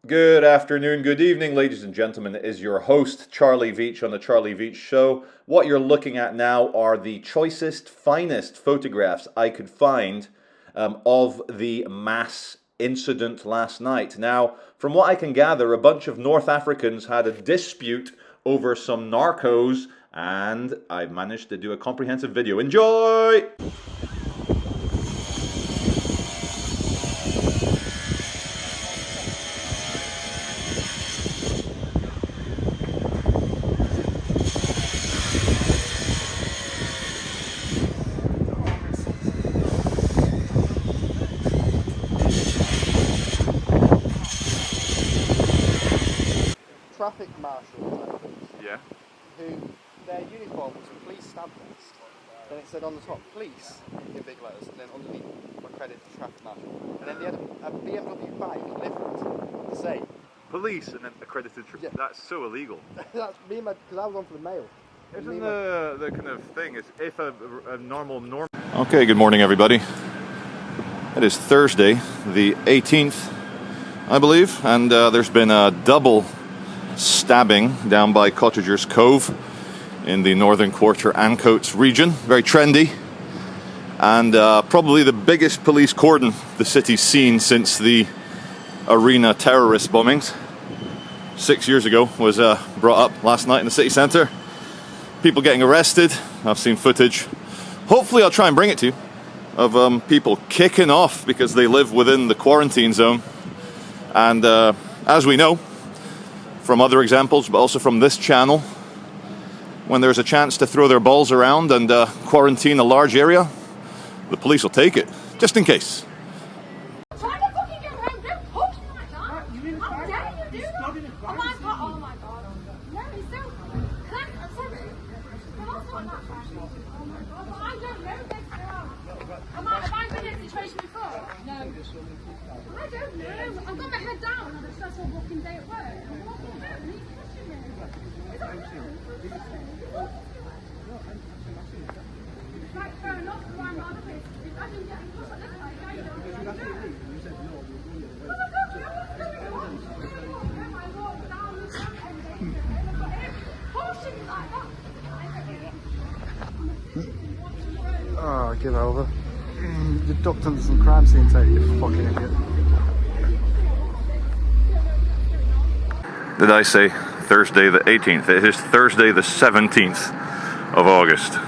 Good afternoon, good evening, ladies and gentlemen. It is your host, Charlie Veach, on the Charlie Veach Show. What you're looking at now are the choicest, finest photographs I could find of the mass incident last night. Now, from what I can gather, a bunch of North Africans had a dispute over some narcos, and I managed to do a comprehensive video. Enjoy! Traffic marshals, Yeah. who their uniform was a police stab vest. Then it said on the top, police, in big letters, and then underneath, accredited traffic marshal. And then they had a BMW bike livered to say, Police and then accredited. Yeah. That's so illegal. that's me and my, because I was on for the mail. Isn't the kind of thing is if a normal. Okay, good morning, everybody. It is Thursday, the 18th, I believe, and there's been a double stabbing down by Cottagers Cove in the northern quarter Ancoats region. Very trendy, and probably the biggest police cordon the city's seen since the arena terrorist bombings 6 years ago was brought up last night in the city centre. People getting arrested. I've seen footage. Hopefully I'll try and bring it to you of people kicking off because they live within the quarantine zone. And as we know from other examples, but also from this channel, when there's a chance to throw their balls around and quarantine a large area, the police will take it, just in case. Try to fucking get home, don't push me like that. How dare you do that? Oh my god, oh my god. No, it's so... I'm sorry. No, that's not that bad. Oh my god, but I don't know this girl. Have I been in a situation before? No. I don't know. I've got my head down on a stressful walking day at work. I'm walking home and he's pushing me. Is that right? Right, fair enough, so I'm not a bit. If I've been getting pushed like this, I don't know. Oh my god, you know what's going on? I walked down the street and they've got him pushing me like that. Oh, give over. You ducked under some crime scene tape, you fucking idiot. Did I say Thursday the 18th? It is Thursday the 17th of August.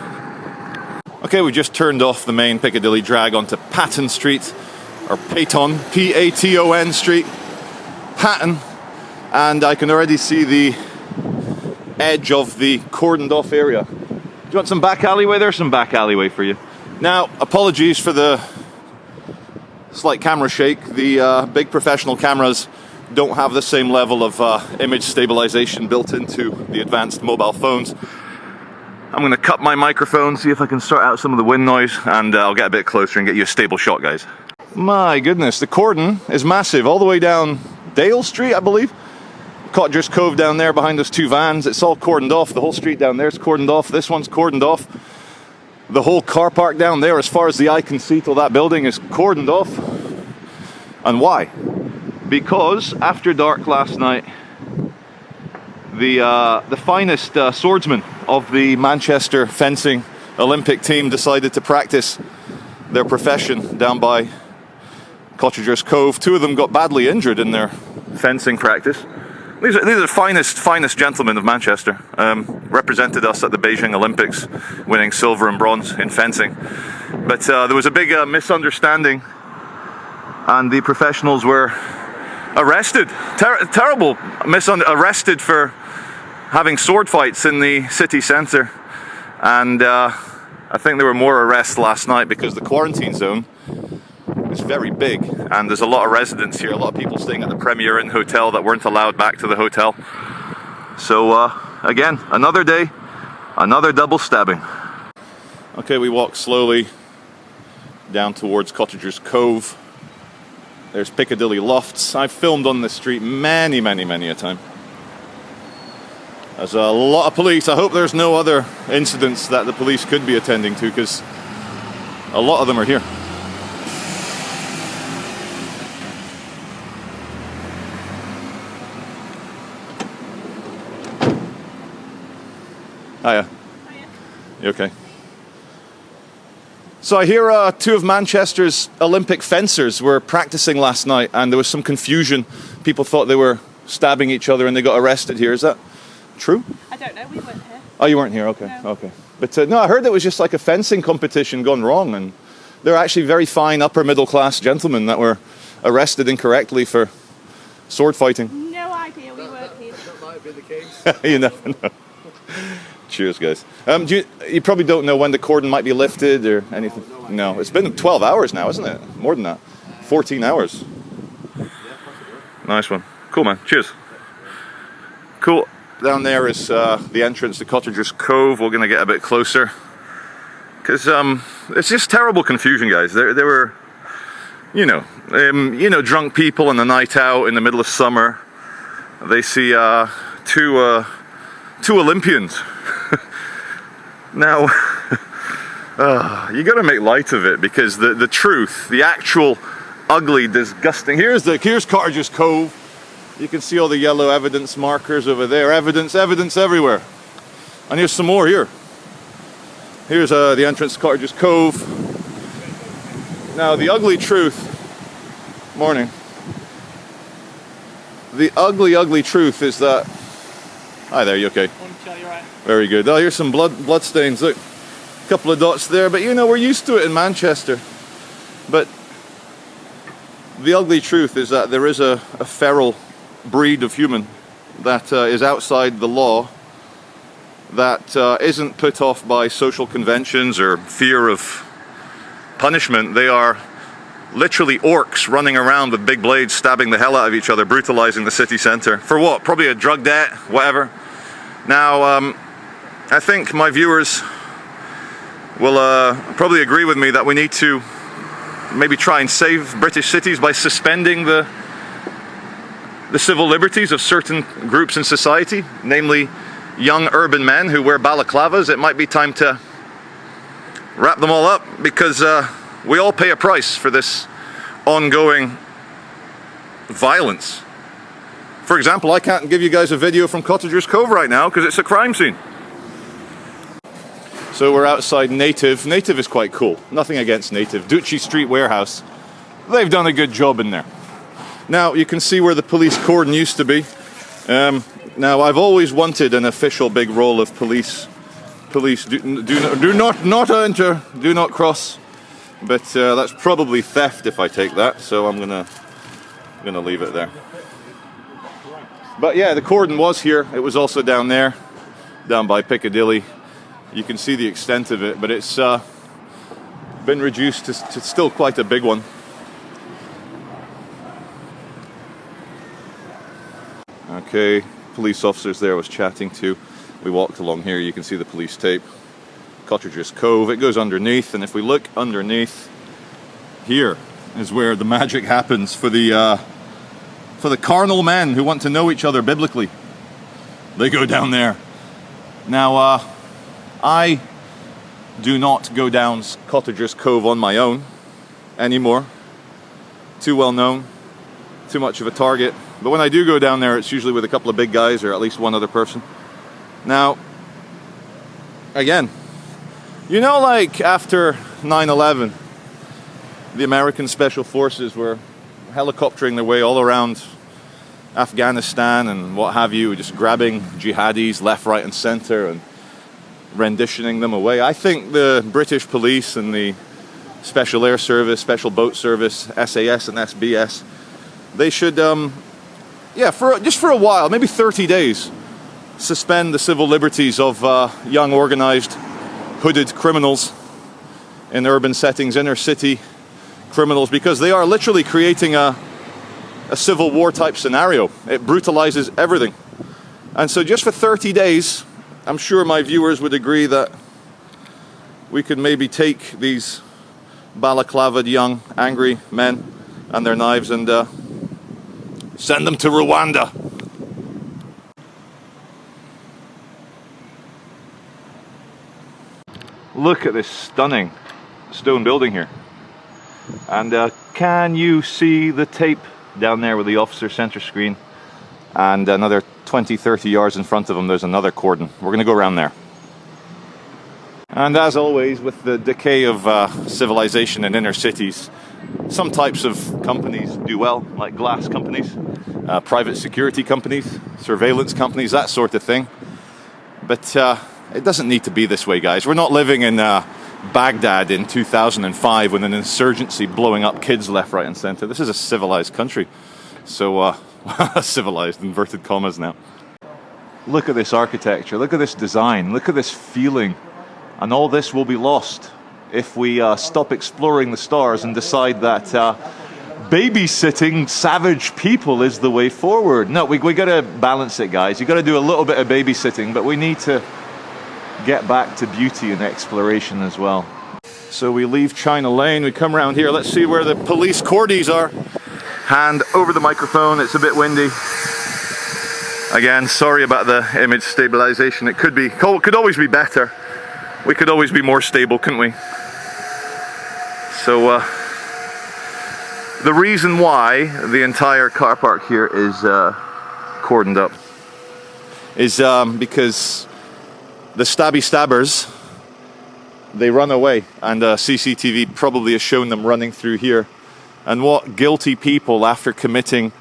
Okay, we just turned off the main Piccadilly drag onto Patton Street, or Paton, P-A-T-O-N Street, Patton, and I can already see the edge of the cordoned off area. Do you want some back alleyway? There's some back alleyway for you. Now, apologies for the slight camera shake. The big professional cameras don't have the same level of image stabilization built into the advanced mobile phones. I'm going to cut my microphone, see if I can sort out some of the wind noise, and I'll get a bit closer and get you a stable shot, guys. My goodness, the cordon is massive, all the way down Dale Street, I believe. Cottagers Cove down there behind those two vans, it's all cordoned off. The whole street down there is cordoned off. This one's cordoned off. The whole car park down there, as far as the eye can see till that building, is cordoned off. And why? Because after dark last night, the finest swordsmen of the Manchester fencing Olympic team decided to practice their profession down by Cottagers Cove. Two of them got badly injured in their fencing practice. These are the finest gentlemen of Manchester. Represented us at the Beijing Olympics, winning silver and bronze in fencing. But there was a big misunderstanding, and the professionals were arrested. Terrible arrested for having sword fights in the city centre. And I think there were more arrests last night because the quarantine zone is very big, and there's a lot of residents here, a lot of people staying at the Premier Inn Hotel that weren't allowed back to the hotel. So again, another day, another double stabbing. Okay, we walk slowly down towards Cottagers Cove. There's Piccadilly Lofts. I've filmed on this street many a time. There's a lot of police. I hope there's no other incidents that the police could be attending to, because a lot of them are here. Hiya. Oh, yeah. You okay? So I hear two of Manchester's Olympic fencers were practicing last night, and there was some confusion. People thought they were stabbing each other and they got arrested here. Is that true? I don't know, we weren't here. Oh, you weren't here? Okay, No. okay. But no, I heard it was just like a fencing competition gone wrong, and they're actually very fine upper middle class gentlemen that were arrested incorrectly for sword fighting. No idea, we weren't here. That might have been the case. You never know. Cheers, guys. You probably don't know when the cordon might be lifted or anything? No, it's been 12 hours now, isn't it? More than that. 14 hours. Nice one. Cool, man. Cheers. Cool. Down there is the entrance to Cottagers Cove. We're going to get a bit closer. Because it's just terrible confusion, guys. There were, drunk people on a night out in the middle of summer. They see two Olympians. Now, you got to make light of it, because the truth, the actual ugly, disgusting. Here's Cottagers Cove. You can see all the yellow evidence markers over there. Evidence everywhere. And here's some more here. Here's the entrance to Cottagers Cove. Now, the ugly truth. Morning. The ugly truth is that. Hi there. You okay? You're right. Very good. Oh, here's some blood stains. Look, a couple of dots there. But we're used to it in Manchester. But the ugly truth is that there is a feral breed of human that is outside the law, that isn't put off by social conventions or fear of punishment. They are literally orcs running around with big blades, stabbing the hell out of each other, brutalizing the city centre. For what? Probably a drug debt, whatever. Now, I think my viewers will probably agree with me that we need to maybe try and save British cities by suspending the civil liberties of certain groups in society, namely young urban men who wear balaclavas. It might be time to wrap them all up, because we all pay a price for this ongoing violence. For example, I can't give you guys a video from Cottagers Cove right now because it's a crime scene. So we're outside Native. Native is quite cool. Nothing against Native. Duchy Street Warehouse. They've done a good job in there. Now, you can see where the police cordon used to be. Now, I've always wanted an official big roll of police. Police do not enter, do not cross. But that's probably theft if I take that, so I'm gonna leave it there. But yeah, the cordon was here. It was also down there, down by Piccadilly. You can see the extent of it, but it's been reduced to still quite a big one. Okay, police officers there I was chatting to. We walked along here, you can see the police tape. Cottagers Cove, it goes underneath, and if we look underneath, here is where the magic happens for the carnal men who want to know each other biblically. They go down there. Now, I do not go down Cottagers Cove on my own anymore. Too well known, too much of a target. But when I do go down there, it's usually with a couple of big guys or at least one other person. Now, again, like after 9/11, the American Special Forces were helicoptering their way all around Afghanistan and what have you, just grabbing jihadis left, right and center and renditioning them away. I think the British police and the Special Air Service, Special Boat Service, SAS and SBS, they should, for a while, maybe 30 days, suspend the civil liberties of young, organized, hooded criminals in urban settings, inner city criminals, because they are literally creating a civil war type scenario. It brutalizes everything. And so just for 30 days, I'm sure my viewers would agree that we could maybe take these balaclavaed young, angry men and their knives and send them to Rwanda. Look at this stunning stone building here. And can you see the tape down there with the officer center screen? And another 20-30 yards in front of them, there's another cordon. We're going to go around there. And as always, with the decay of civilization in inner cities, some types of companies do well, like glass companies, private security companies, surveillance companies, that sort of thing. But it doesn't need to be this way, guys. We're not living in Baghdad in 2005 with an insurgency blowing up kids left, right and centre. This is a civilized country. So, civilized, inverted commas now. Look at this architecture, look at this design, look at this feeling. And all this will be lost if we stop exploring the stars and decide that babysitting savage people is the way forward. No, we got to balance it, guys. You got to do a little bit of babysitting, but we need to get back to beauty and exploration as well. So we leave China Lane, we come around here. Let's see where the police cordies are. Hand over the microphone. It's a bit windy. Again, sorry about the image stabilization. It could always be better. We could always be more stable, couldn't we? So the reason why the entire car park here is cordoned up is because the stabby stabbers, they run away, and CCTV probably has shown them running through here. And what guilty people, after committing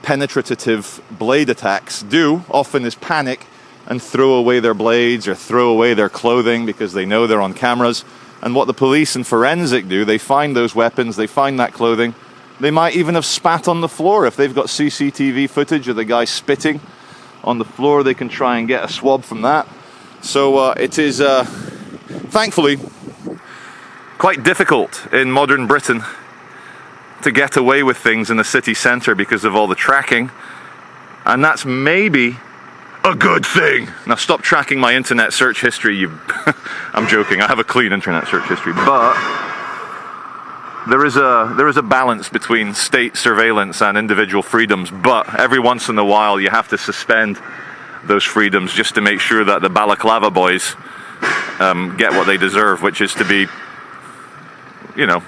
penetrative blade attacks, do often is panic and throw away their blades or throw away their clothing because they know they're on cameras. And what the police and forensic do, they find those weapons, they find that clothing. They might even have spat on the floor. If they've got CCTV footage of the guy spitting on the floor, they can try and get a swab from that. So it is, thankfully, quite difficult in modern Britain to get away with things in the city centre because of all the tracking. And that's maybe a good thing. Now stop tracking my internet search history. I'm joking, I have a clean internet search history. But there is a balance between state surveillance and individual freedoms. But every once in a while you have to suspend those freedoms just to make sure that the balaclava boys get what they deserve, which is to be, you know,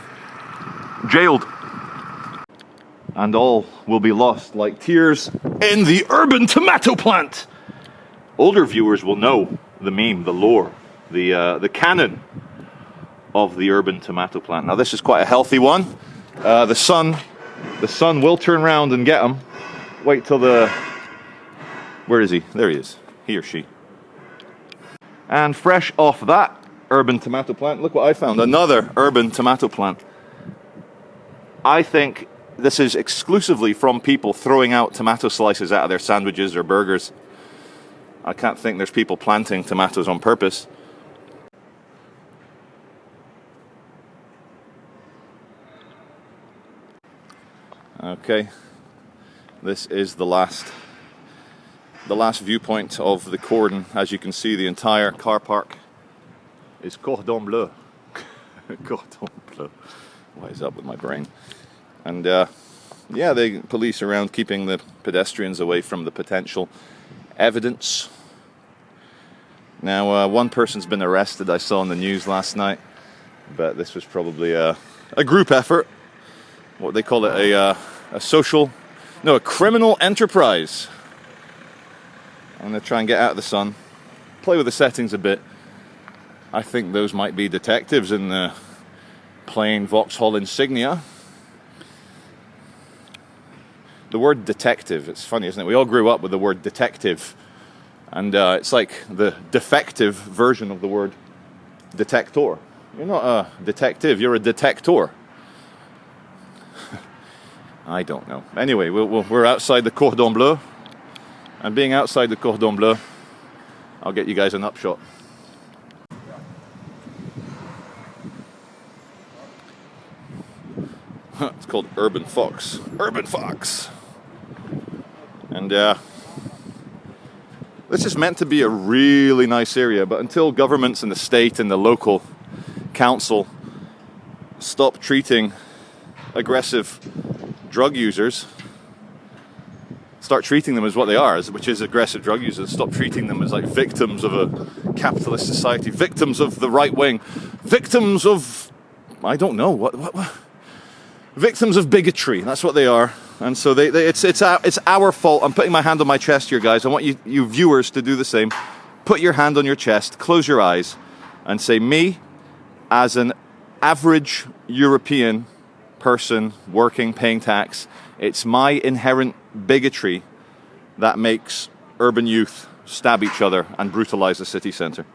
jailed. And all will be lost like tears in the urban tomato plant. Older viewers will know the meme, the lore, the canon of the urban tomato plant. Now this is quite a healthy one. The sun will turn around and get him. Wait till where is he? There he is. He or she. And fresh off that urban tomato plant, look what I found. Another urban tomato plant. I think this is exclusively from people throwing out tomato slices out of their sandwiches or burgers. I can't think there's people planting tomatoes on purpose. Okay, this is the last viewpoint of the cordon. As you can see, the entire car park is cordon bleu. Cordon bleu. What is up with my brain? And yeah, they police around keeping the pedestrians away from the potential evidence. Now, one person's been arrested, I saw on the news last night, but this was probably a group effort. What they call it, a criminal enterprise. I'm going to try and get out of the sun, play with the settings a bit. I think those might be detectives in the plain Vauxhall insignia. The word detective, it's funny, isn't it? We all grew up with the word detective. And it's like the defective version of the word detector. You're not a detective, you're a detector. I don't know. Anyway, we're outside the cordon bleu. And being outside the cordon bleu, I'll get you guys an upshot. It's called Urban Fox. Urban Fox. And this is meant to be a really nice area, but until governments and the state and the local council stop treating aggressive drug users, start treating them as what they are, which is aggressive drug users, stop treating them as like victims of a capitalist society, victims of the right wing, victims of, I don't know, what? Victims of bigotry, that's what they are. And so it's our fault. I'm putting my hand on my chest here, guys. I want you viewers to do the same. Put your hand on your chest, close your eyes, and say, me, as an average European person working, paying tax, it's my inherent bigotry that makes urban youth stab each other and brutalize the city centre.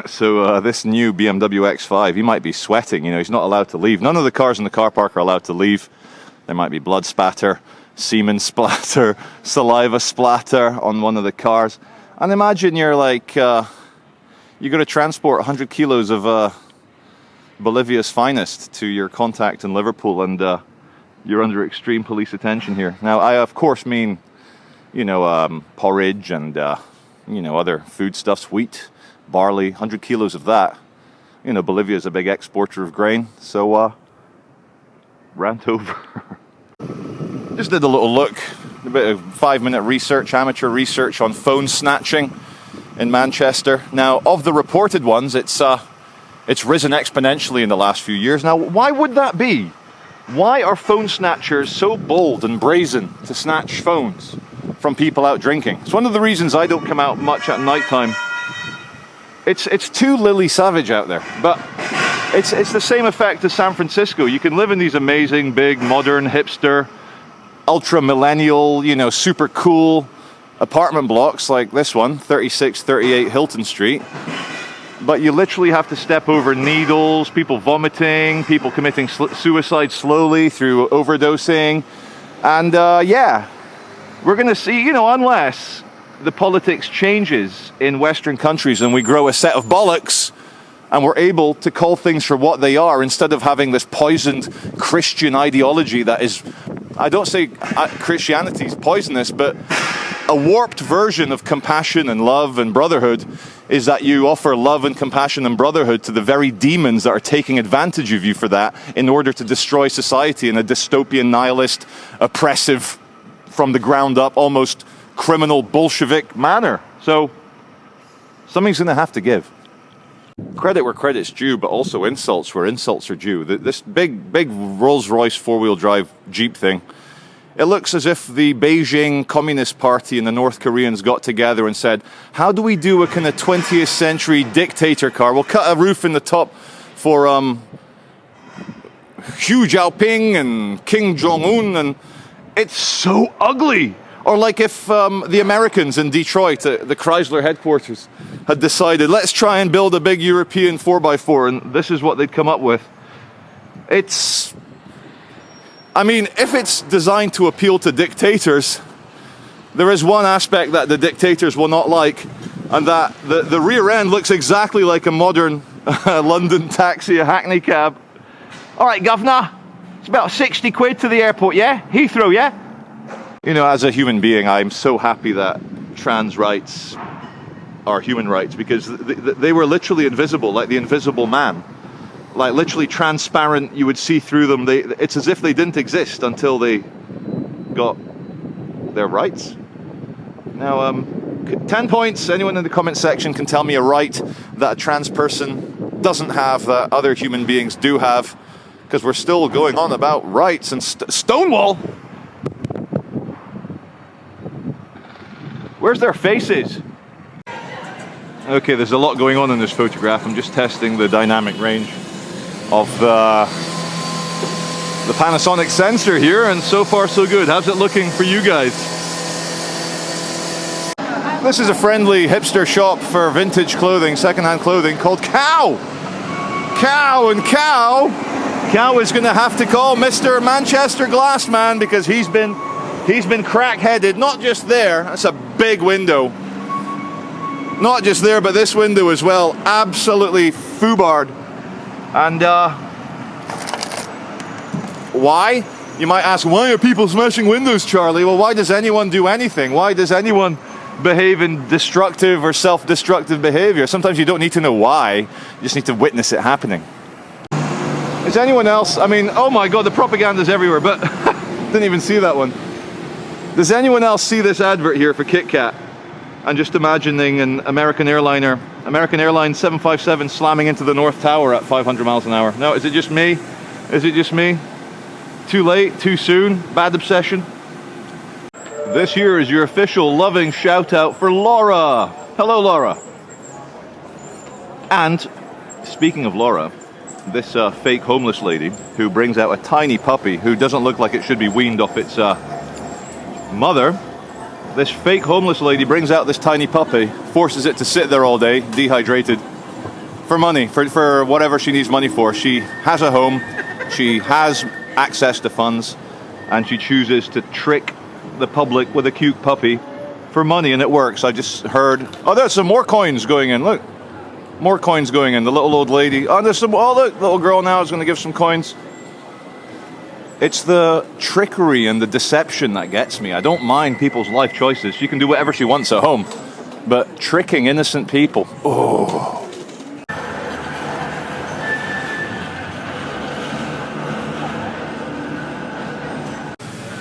So this new BMW X5, he might be sweating, you know, he's not allowed to leave. None of the cars in the car park are allowed to leave. There might be blood spatter, semen splatter, saliva splatter on one of the cars. And imagine you're like, you're going to transport 100 kilos of Bolivia's finest to your contact in Liverpool, and you're under extreme police attention here. Now, I of course mean, you know, porridge and, you know, other foodstuffs, wheat, barley, 100 kilos of that. You know, Bolivia is a big exporter of grain, so rant over. Just did a little look, a bit of 5-minute research, amateur research on phone snatching in Manchester. Now, of the reported ones, it's risen exponentially in the last few years. Now, why would that be? Why are phone snatchers so bold and brazen to snatch phones from people out drinking? It's one of the reasons I don't come out much at night time. It's too Lily Savage out there, but it's the same effect as San Francisco. You can live in these amazing, big, modern, hipster, ultra-millennial, you know, super cool apartment blocks like this one, 3638 Hilton Street. But you literally have to step over needles, people vomiting, people committing suicide slowly through overdosing. And yeah, we're going to see, you know, unless the politics changes in Western countries and we grow a set of bollocks and we're able to call things for what they are instead of having this poisoned Christian ideology that is, I don't say Christianity is poisonous, but a warped version of compassion and love and brotherhood is that you offer love and compassion and brotherhood to the very demons that are taking advantage of you for that in order to destroy society in a dystopian, nihilist, oppressive, from the ground up, almost criminal Bolshevik manner. So something's going to have to give. Credit where credit's due, but also insults where insults are due. This big Rolls-Royce four-wheel drive Jeep thing, it looks as if the Beijing Communist Party and the North Koreans got together and said, how do we do a kind of 20th century dictator car? We'll cut a roof in the top for Xi Jinping and Kim Jong-un, and it's so ugly. Or like if the Americans in Detroit, the Chrysler headquarters, had decided, let's try and build a big European 4x4, and this is what they'd come up with. It's, I mean, if it's designed to appeal to dictators, there is one aspect that the dictators will not like, and that the rear end looks exactly like a modern London taxi, a Hackney cab. All right, governor, it's about 60 quid to the airport, yeah? Heathrow, yeah? You know, as a human being, I'm so happy that trans rights are human rights, because they were literally invisible, like the Invisible Man. Like literally transparent, you would see through them. It's as if they didn't exist until they got their rights. Now, 10 points. Anyone in the comment section can tell me a right that a trans person doesn't have that other human beings do have, because we're still going on about rights and Stonewall. Where's their faces? Okay, there's a lot going on in this photograph. I'm just testing the dynamic range of the Panasonic sensor here, and so far so good. How's it looking for you guys? This is a friendly hipster shop for vintage clothing, secondhand clothing, called Cow. Cow is going to have to call Mr. Manchester Glassman, because he's been crack-headed. Not just there, that's a big window. Not just there, but this window as well. Absolutely foobarred. And why? You might ask, why are people smashing windows, Charlie? Well, why does anyone do anything? Why does anyone behave in destructive or self-destructive behavior? Sometimes you don't need to know why, you just need to witness it happening. Is anyone else, I mean, oh my god, the propaganda's everywhere, but didn't even see that one. Does anyone else see this advert here for Kit Kat? and just imagining an American Airlines 757 slamming into the North Tower at 500 miles an hour. No, is it just me? Is it just me? Too late? Too soon? Bad obsession? This here is your official loving shout out for Laura. Hello, Laura. And speaking of Laura, this fake homeless lady who brings out a tiny puppy who doesn't look like it should be weaned off its mother. This fake homeless lady brings out this tiny puppy, forces it to sit there all day, dehydrated, for money, for whatever she needs money for. She has a home, she has access to funds, and she chooses to trick the public with a cute puppy for money, and it works. I just heard, oh, there's some more coins going in, look. More coins going in. The little old lady. Oh, there's some. Oh, look, little girl now is going to give some coins. It's the trickery and the deception that gets me. I don't mind people's life choices. She can do whatever she wants at home. But tricking innocent people. Oh.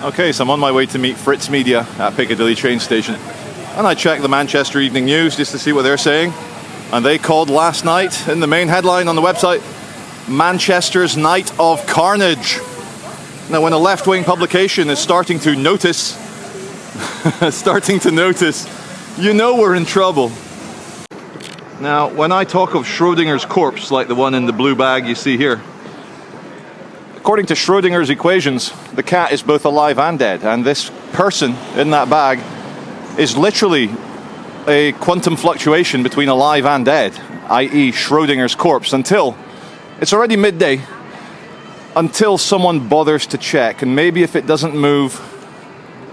Okay, so I'm on my way to meet Fritz Media at Piccadilly train station. And I checked the Manchester Evening News just to see what they're saying. And they called last night, in the main headline on the website, Manchester's Night of Carnage. Now, when a left-wing publication is starting to notice, you know we're in trouble. Now, when I talk of Schrodinger's corpse, like the one in the blue bag you see here, according to Schrodinger's equations, the cat is both alive and dead. And this person in that bag is literally a quantum fluctuation between alive and dead, i.e. Schrodinger's corpse, until it's already midday, until someone bothers to check. And maybe if it doesn't move,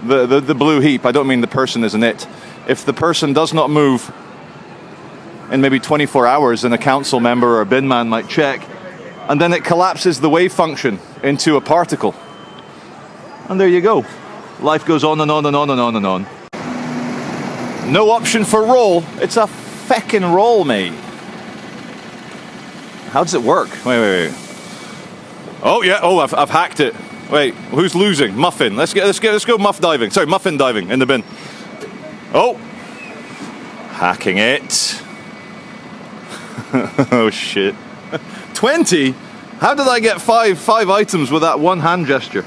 the blue heap, I don't mean the person isn't it, if the person does not move in maybe 24 hours, then a council member or a bin man might check, and then it collapses the wave function into a particle. And there you go. Life goes on and on and on and on and on. No option for roll. It's a feckin' roll, mate. How does it work? Wait. Oh yeah. Oh, I've hacked it. Wait, who's losing? Muffin. Let's go muff diving. Sorry, muffin diving in the bin. Oh, hacking it. Oh shit. 20. How did I get five items with that one hand gesture?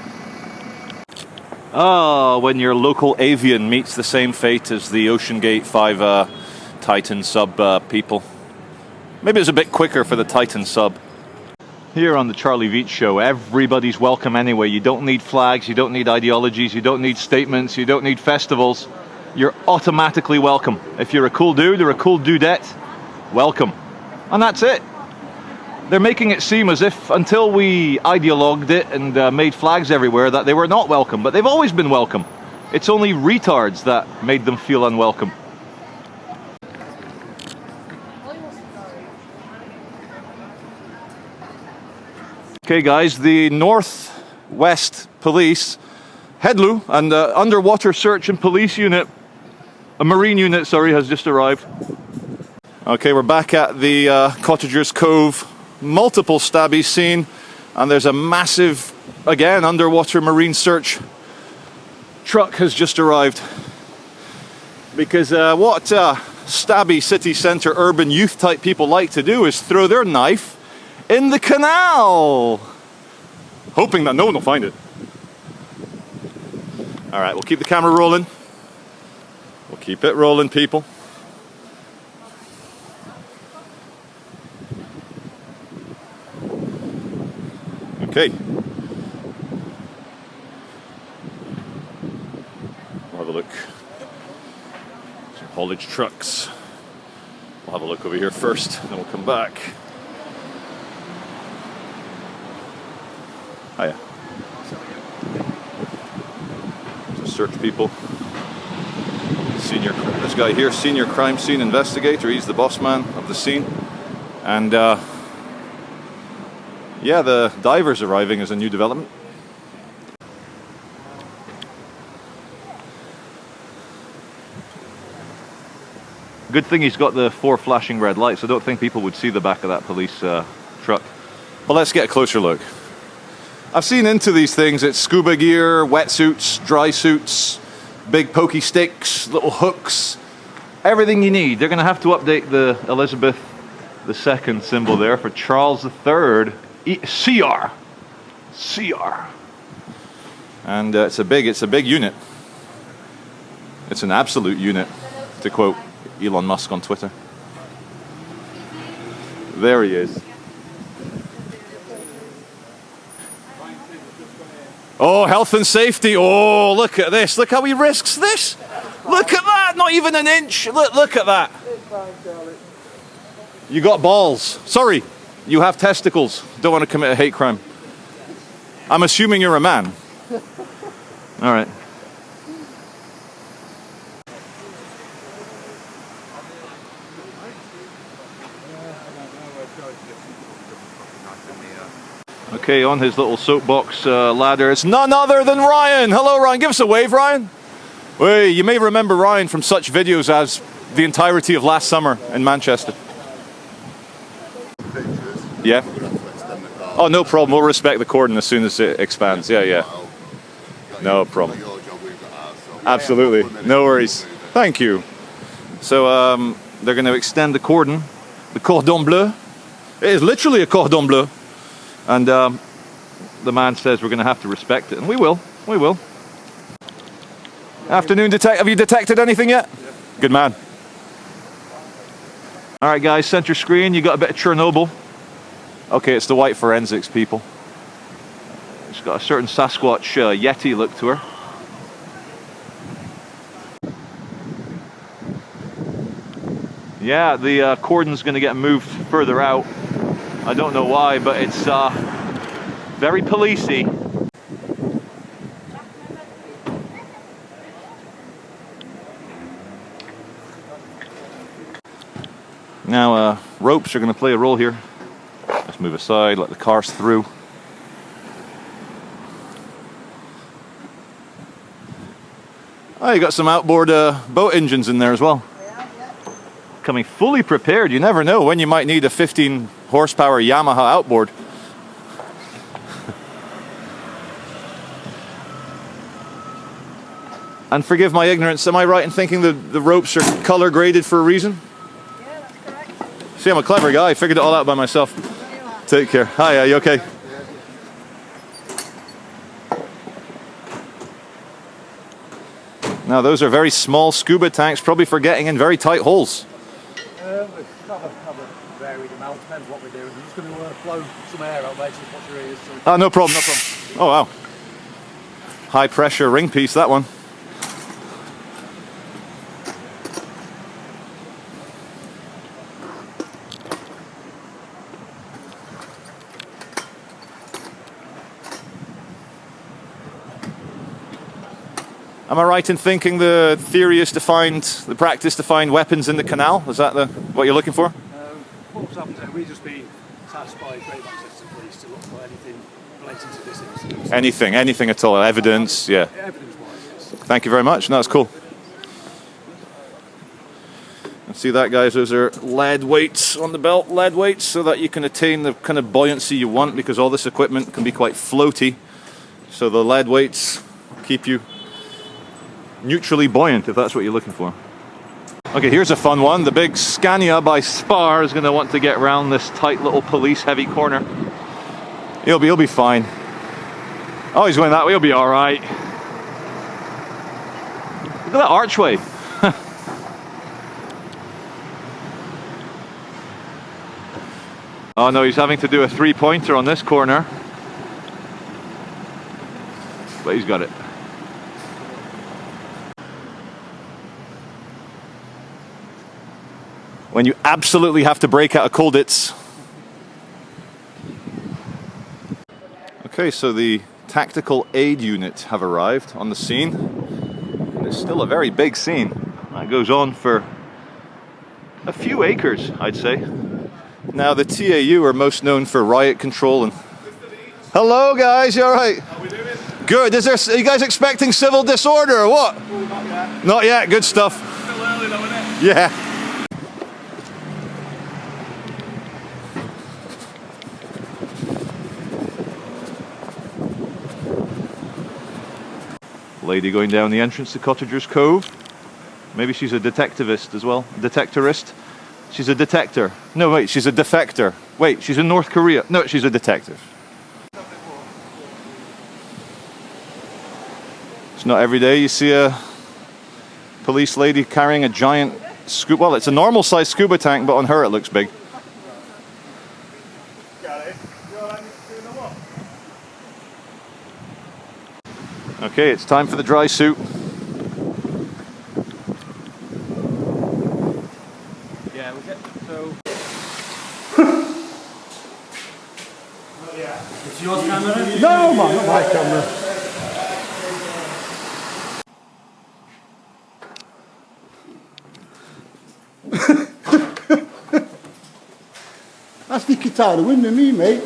Oh, when your local avian meets the same fate as the OceanGate 5 Titan sub people. Maybe it's a bit quicker for the Titan sub. Here on the Charlie Veitch Show, everybody's welcome anyway. You don't need flags, you don't need ideologies, you don't need statements, you don't need festivals. You're automatically welcome. If you're a cool dude or a cool dudette, welcome. And that's it. They're making it seem as if until we ideologued it and made flags everywhere that they were not welcome, but they've always been welcome. It's only retards that made them feel unwelcome. Okay guys, the Northwest Police, Headloo, and underwater search and police unit, a marine unit, sorry, has just arrived. Okay, we're back at the Cottagers Cove. Multiple stabbies seen, and there's a massive, again, underwater marine search truck has just arrived. Because what stabby city centre urban youth type people like to do is throw their knife in the canal, hoping that no one will find it. Alright, we'll keep the camera rolling. We'll keep it rolling, people. Okay. We'll have a look. Some haulage trucks. We'll have a look over here first, then we'll come back. Hiya. So search people. This guy here, senior crime scene investigator. He's the boss man of the scene. And yeah, the divers arriving is a new development. Good thing he's got the 4 flashing red lights. I don't think people would see the back of that police truck. Well, let's get a closer look. I've seen into these things. It's scuba gear, wetsuits, dry suits, big pokey sticks, little hooks, everything you need. They're going to have to update the Elizabeth II symbol there for Charles III. CR. CR. And it's a big unit. It's an absolute unit, to quote Elon Musk on Twitter. There he is. Oh, health and safety. Oh, look at this. Look how he risks this. Look at that. Not even an inch. Look at that. You got balls. Sorry, you have testicles. Don't want to commit a hate crime. I'm assuming you're a man. All right. Okay, on his little soapbox ladder, it's none other than Ryan. Hello, Ryan. Give us a wave, Ryan. Hey, you may remember Ryan from such videos as the entirety of last summer in Manchester. Yeah. Oh, no problem. We'll respect the cordon as soon as it expands. Yeah, yeah. No problem. Absolutely. No worries. Thank you. So they're going to extend the cordon, the cordon bleu. It is literally a cordon bleu. And the man says we're going to have to respect it. And we will. We will. Afternoon, have you detected anything yet? Yeah. Good man. All right, guys, center screen. You got a bit of Chernobyl. Okay, it's the white forensics people. It's got a certain Sasquatch Yeti look to her. Yeah, the cordon's going to get moved further out. I don't know why, but it's very policey. Now, ropes are going to play a role here. Let's move aside, let the cars through. Oh, you got some outboard boat engines in there as well. Coming fully prepared. You never know when you might need a 15 horsepower Yamaha outboard. And forgive my ignorance, am I right in thinking the ropes are color graded for a reason? Yeah, that's correct. See, I'm a clever guy. I figured it all out by myself. Take care. Hi, are you okay? Now, those are very small scuba tanks, probably for getting in very tight holes. We have a varied amount, depends what we're doing. We're just going to blow some air out, basically, watch your ears. So. Oh, no problem, no problem. Oh, wow. High pressure ring piece, that one. Am I right in thinking the theory is the practice to find weapons in the canal? Is that what you're looking for? What's happened there, we've just been satisfied, great access to police to look for anything relating to this incident. Anything at all, evidence, yeah. Evidence-wise, yes. Thank you very much, no, that's cool. And see that, guys, those are lead weights on the belt, lead weights, so that you can attain the kind of buoyancy you want, because all this equipment can be quite floaty. So the lead weights keep you neutrally buoyant, if that's what you're looking for. Okay, here's a fun one. The big Scania by Spar is going to want to get around this tight little police heavy corner. He'll be fine. Oh, he's going that way. He'll be all right. Look at that archway. Oh no, he's having to do a three-pointer on this corner. But he's got it. When you absolutely have to break out of Colditz. Okay, so the tactical aid unit have arrived on the scene. And it's still a very big scene. That goes on for a few acres, I'd say. Now, the TAU are most known for riot control and... Hello, guys, you all right? How we doing? Good. Are you guys expecting civil disorder or what? Not yet. Not yet. Good stuff. Still early though, isn't it? Yeah. Lady going down the entrance to Cottagers Cove. Maybe she's a detectivist as well. Detectorist. She's a detector. No, wait, she's a defector. Wait, she's in North Korea. No, she's a detective. It's not every day you see a police lady carrying a giant scuba. Well, it's a normal size scuba tank, but on her it looks big. Okay, it's time for the dry suit. Yeah, we get so. It's yours camera? No, man, not my camera. That's the guitar to win with me, mate.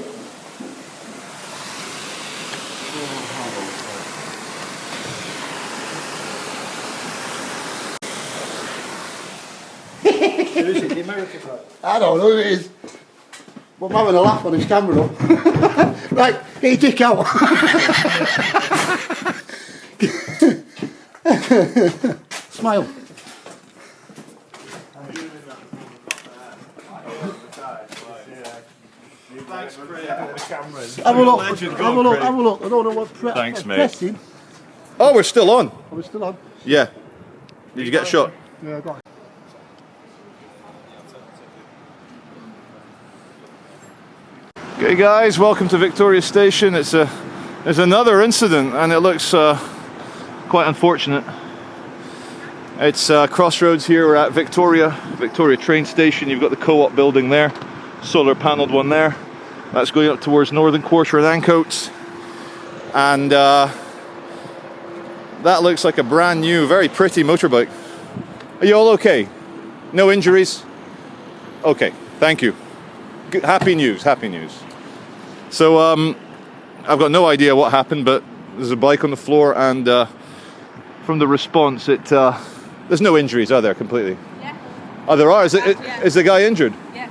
Who is it? The American guy? I don't know who it is. But I'm having a laugh on his camera up. Right, get your dick out. Smile. Have a look, have a look, have a look. I don't know what Thanks, mate. pressing. Oh, we're still on. Are we still on? Yeah. Did you get shot? Yeah, I got it. Okay, guys, welcome to Victoria Station. There's another incident, and it looks quite unfortunate. It's crossroads here. We're at Victoria train station. You've got the co-op building there, solar panelled one there. That's going up towards Northern Quarter and Ancoats, and that looks like a brand new, very pretty motorbike. Are you all okay? No injuries? Okay, thank you. Good, happy news, happy news. So I've got no idea what happened, but there's a bike on the floor, and from the response, there's no injuries, are there, completely? Yeah. Oh, there are? Is Yeah. the guy injured? Yeah.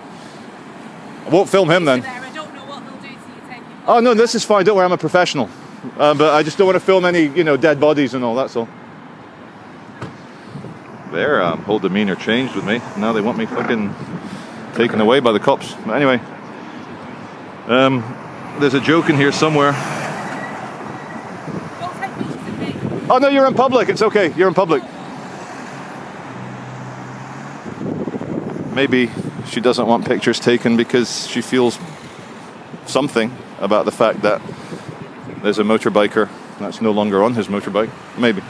I won't film him then. There, I don't know what they'll do till you take your Oh no, this is fine. Don't worry, I'm a professional. But I just don't want to film any, dead bodies and all. That's all. Their whole demeanor changed with me. Now they want me fucking taken away by the cops. But anyway, there's a joke in here somewhere. Don't take pictures of me. Oh no, you're in public. It's okay. You're in public. Maybe she doesn't want pictures taken because she feels something about the fact that there's a motorbiker that's no longer on his motorbike. Maybe.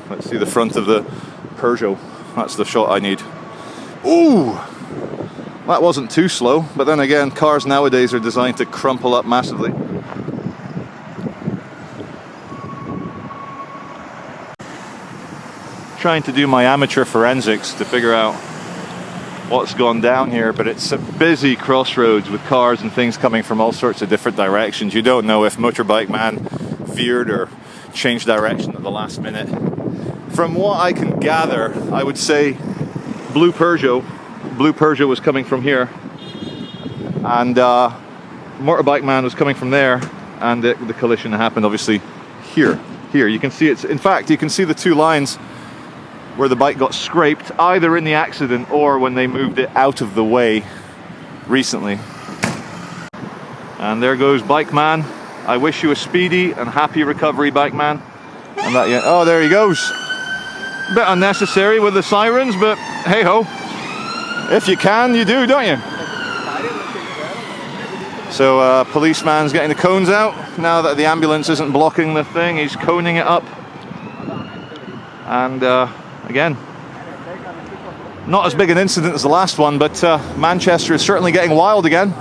Let's see the front of the Peugeot. That's the shot I need. Ooh! That wasn't too slow, but then again, cars nowadays are designed to crumple up massively. Trying to do my amateur forensics to figure out what's gone down here, but it's a busy crossroads with cars and things coming from all sorts of different directions. You don't know if Motorbike Man veered or changed direction at the last minute. From what I can gather, I would say Blue Peugeot was coming from here, and Motorbike Man was coming from there, and the collision happened obviously here. You can see it's, in fact, you can see the two lines where the bike got scraped, either in the accident or when they moved it out of the way recently. And there goes Bike Man. I wish you a speedy and happy recovery, Bike Man. And that, yeah, oh, there he goes. A bit unnecessary with the sirens, but hey ho. If you can, you do, don't you? So policeman's getting the cones out. Now that the ambulance isn't blocking the thing, he's coning it up. And again, not as big an incident as the last one, but Manchester is certainly getting wild again.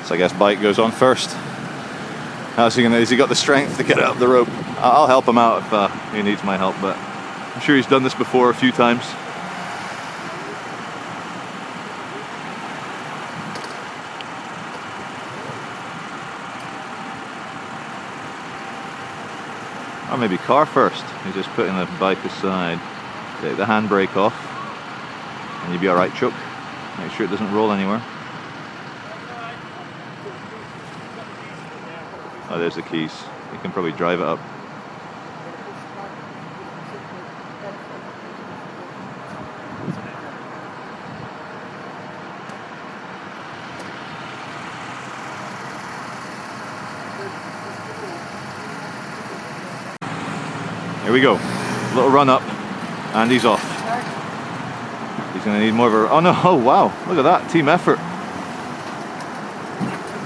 So I guess Bike goes on first. How's he gonna? Has he got the strength to get up the rope? I'll help him out if he needs my help, but I'm sure he's done this before a few times. Or maybe car first. He's just putting the bike aside. Take the handbrake off, and you'll be alright, Chuck. Make sure it doesn't roll anywhere. Oh, there's the keys. You can probably drive it up. Here we go. Little run up, and he's off. He's going to need more of a... Oh no, oh wow, look at that, team effort.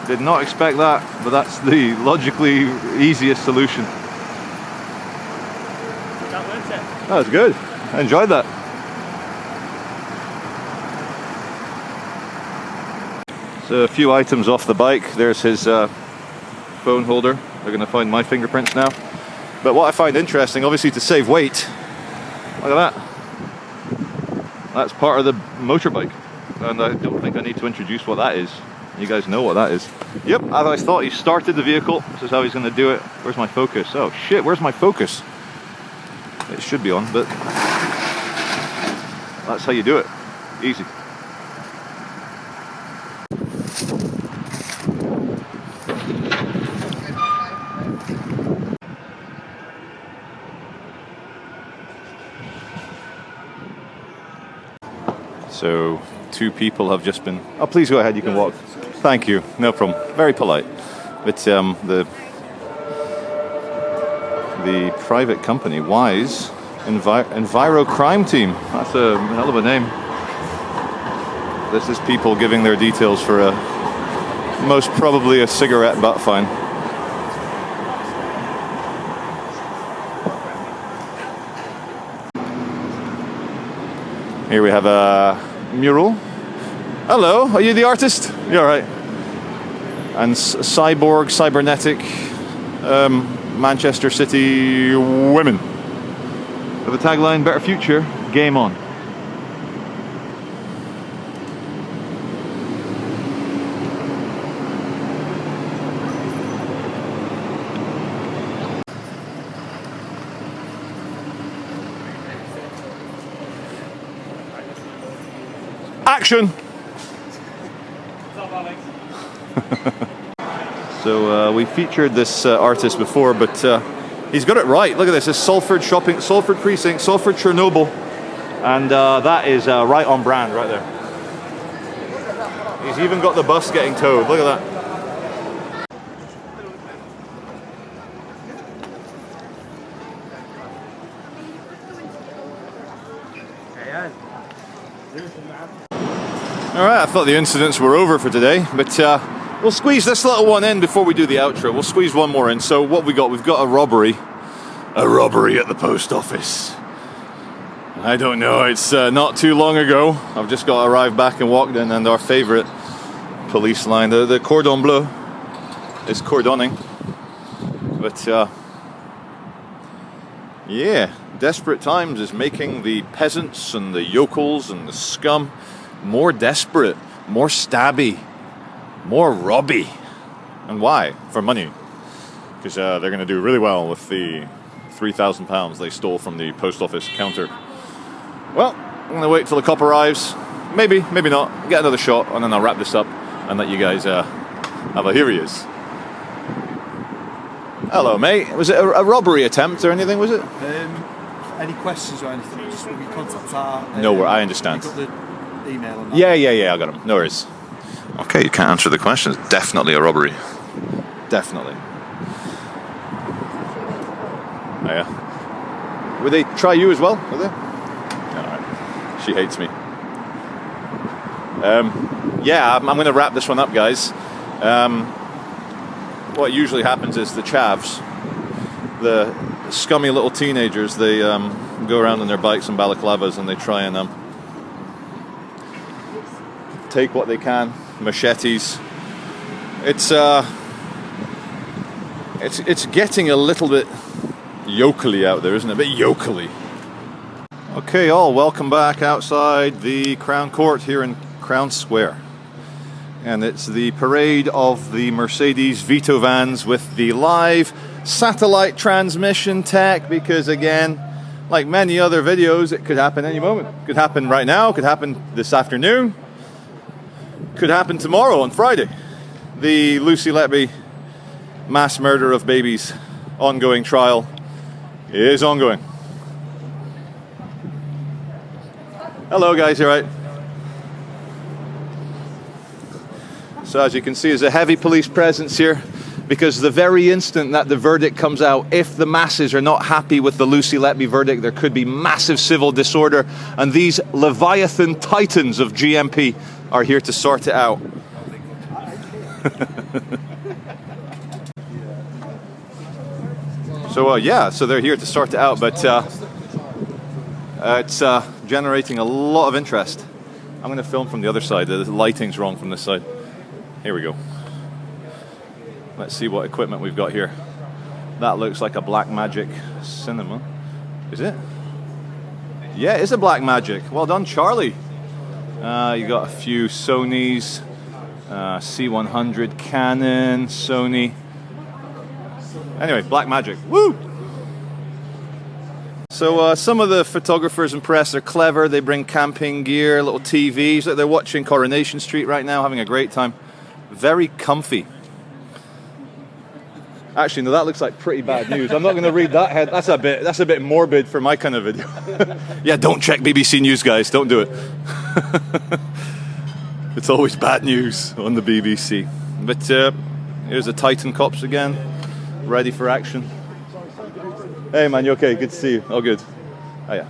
Did not expect that, but that's the logically easiest solution. That was good, I enjoyed that. So a few items off the bike. There's his phone holder. They're going to find my fingerprints now. But what I find interesting, obviously to save weight, look at that. That's part of the motorbike. And I don't think I need to introduce what that is. You guys know what that is. Yep, as I thought, he started the vehicle. This is how he's going to do it. Where's my focus? Oh shit, where's my focus? It should be on, but that's how you do it. Easy. So, 2 people have just been... Oh, please go ahead, you can walk. Thank you, no problem. Very polite. But the private company, WISE, Enviro Crime Team. That's a hell of a name. This is people giving their details for a... most probably a cigarette butt fine. Here we have a mural. Hello, are you the artist? You're alright. And cyborg, cybernetic, Manchester City women. With a tagline, better future, game on. Action! So we featured this artist before, but he's got it right. Look at this. It's Salford Shopping, Salford Precinct, Salford Chernobyl, and that is right on brand right there. He's even got the bus getting towed. Look at that. Alright, I thought the incidents were over for today, but we'll squeeze this little one in before we do the outro. We'll squeeze one more in. So what have we got? We've got a robbery. A robbery at the post office. I don't know, it's not too long ago. I've just got to arrive back and walked in, and our favourite police line, the cordon bleu, is cordoning. But yeah, desperate times is making the peasants and the yokels and the scum more desperate, more stabby, more robby. And why? For money. Because they're going to do really well with the £3,000 they stole from the post office counter. Well, I'm going to wait till the cop arrives. Maybe, maybe not. Get another shot, and then I'll wrap this up and let you guys have a... Here he is. Hello, mate. Was it a robbery attempt or anything, was it? Any questions or anything, just we contact our... No, I understand. You got the email on that? Yeah, I got him. No worries. Okay, you can't answer the question. It's definitely a robbery. Definitely. Oh, yeah. Would they try you as well? Will they? Alright. She hates me. Yeah, I'm going to wrap this one up, guys. What usually happens is the chavs, the scummy little teenagers, they go around on their bikes and balaclavas and they try and take what they can, machetes. It's getting a little bit yokely out there, isn't it? A bit yokely. Okay, all, welcome back outside the Crown Court here in Crown Square. And it's the parade of the Mercedes Vito vans with the live satellite transmission tech, because again, like many other videos, it could happen any moment. Could happen right now, could happen this afternoon, could happen tomorrow on Friday. The Lucy Letby mass murder of babies ongoing trial is ongoing. Hello guys, you right? So as you can see, there's a heavy police presence here, because the very instant that the verdict comes out, if the masses are not happy with the Lucy Letby verdict, there could be massive civil disorder, and these Leviathan titans of GMP are here to sort it out. So yeah, so they're here to sort it out, but it's generating a lot of interest. I'm going to film from the other side. The lighting's wrong from this side. Here we go. Let's see what equipment we've got here. That looks like a Blackmagic cinema. Is it? Yeah, it's a Blackmagic. Well done, Charlie. You got a few Sonys, C100, Canon, Sony. Anyway, Blackmagic. Woo! So some of the photographers and press are clever. They bring camping gear, little TVs. They're watching Coronation Street right now, having a great time. Very comfy. Actually, no, that looks like pretty bad news. I'm not going to read that head. That's a bit morbid for my kind of video. Yeah, don't check BBC News, guys. Don't do it. It's always bad news on the BBC. But here's the Titan cops again, ready for action. Hey man, you okay? Good to see you. All good. Oh yeah.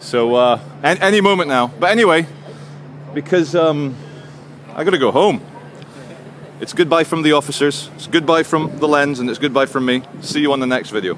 So any moment now. But anyway, because I got to go home. It's goodbye from the officers. It's goodbye from the lens, and it's goodbye from me. See you on the next video.